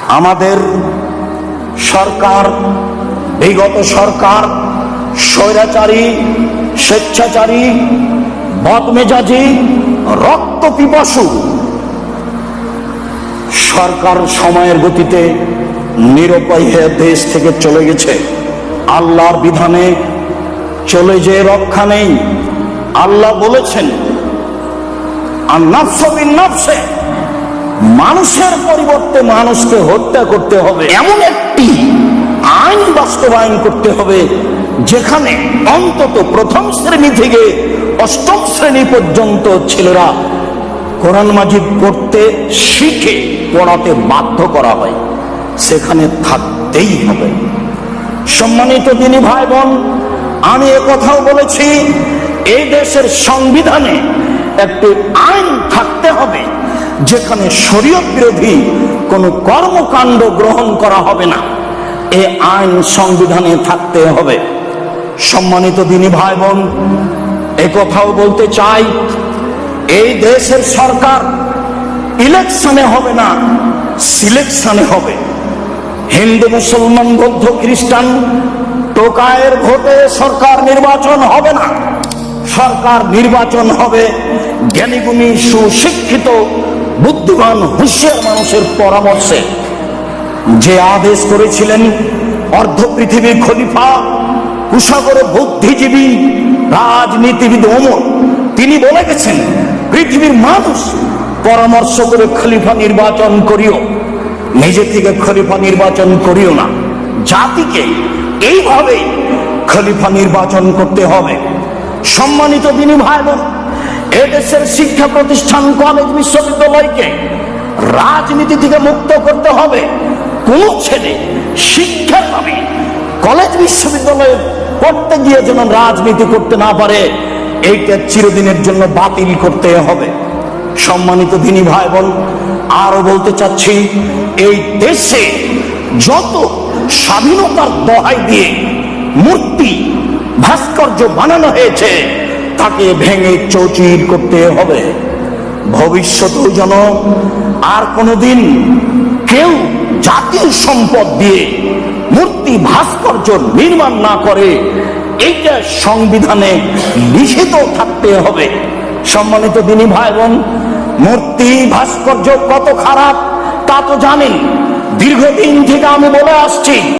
আমাদের সরকার, বিগত সরকার স্বৈরাচারী, স্বেচ্ছাচারী, বদমেজাজি, রক্ত পিপাসু সরকার সময়ের গতিতে নিরুপায় হয়ে দেশ থেকে চলে গেছে। আল্লাহর বিধানে চলে যে রক্ষা নেই। আল্লাহ বলেছেন, আর নাফসু বিন নাফসে, মানুষের পরিবর্তে মানুষকে হত্যা করতে হবে এমন একটি আইন বাস্তবায়ন করতে হবে যেখানে অন্তত প্রথম শ্রেণী থেকে অষ্টম শ্রেণী পর্যন্ত ছেলেরা কোরআন মাজিদ পড়তে শিখে পড়াতে বাধ্য করা হয়, সেখানে থাকতেই হবে। সম্মানিত দিনী ভাই বোন, আমি কথাও বলেছি, এই দেশের সংবিধানে একটি আইন থাকতে হবে যেখানে শরীয়ত বিরোধী কোনো কর্মকাণ্ড গ্রহণ করা হবে না। এই আইন সংবিধানে থাকতে হবে। সম্মানিত দিনী ভাই বোন, কথাও বলতে চাই, এই দেশের সরকার ইলেকশনে হবে না, সিলেকশনে হবে। হিন্দু, মুসলমান, বৌদ্ধ, খ্রিস্টান, টোকায়ের ভোটে সরকার নির্বাচন হবে না। সরকার নির্বাচন হবে জ্ঞানীগুণী, সুশিক্ষিত, বুদ্ধিমান, হুঁশিয়ার মানুষের পরামর্শে। যে আদেশ করেছিলেন অর্ধ পৃথিবীর খলিফা, কুশাগর বুদ্ধিজীবী, রাজনীতিবিদ ওমর, তিনি বলে গেছেন, পৃথিবীর মানুষ পরামর্শ করে খলিফা নির্বাচন করিও, নিজে থেকে খলিফা নির্বাচন করিও না। জাতিকে এইভাবে খলিফা নির্বাচন করতে হবে। সম্মানিত দিনী ভাই বোন, এদেশের শিক্ষা প্রতিষ্ঠান, কলেজ, বিশ্ববিদ্যালয়কে রাজনীতি থেকে মুক্ত করতে হবে। কোন ছেলে শিক্ষার নামে কলেজ, বিশ্ববিদ্যালয়ে পড়তে গিয়ে যেন রাজনীতি করতে না পারে, এইটা চিরদিনের জন্য বাতিল করতে হবে। সম্মানিত দিনী ভাই বোন, আরো বলতে চাচ্ছি, এই দেশে যত স্বাধীনতার দোহাই দিয়ে মূর্তি, ভাস্কর্য বানানো হয়েছে তাকে ভেঙে চৌচির করতে হবে। ভবিষ্যতেও যেন আর কোনোদিন কেউ জাতীয় সম্পদ দিয়ে মূর্তি, ভাস্কর্য নির্মাণ না করে, এইটা সংবিধানে লিখিত থাকতে হবে। সম্মানিত দিনী ভাই বোন, মূর্তি, ভাস্কর্য কত খারাপ তা তো জানেন। দীর্ঘদিন থেকে আমি বলে আসছি,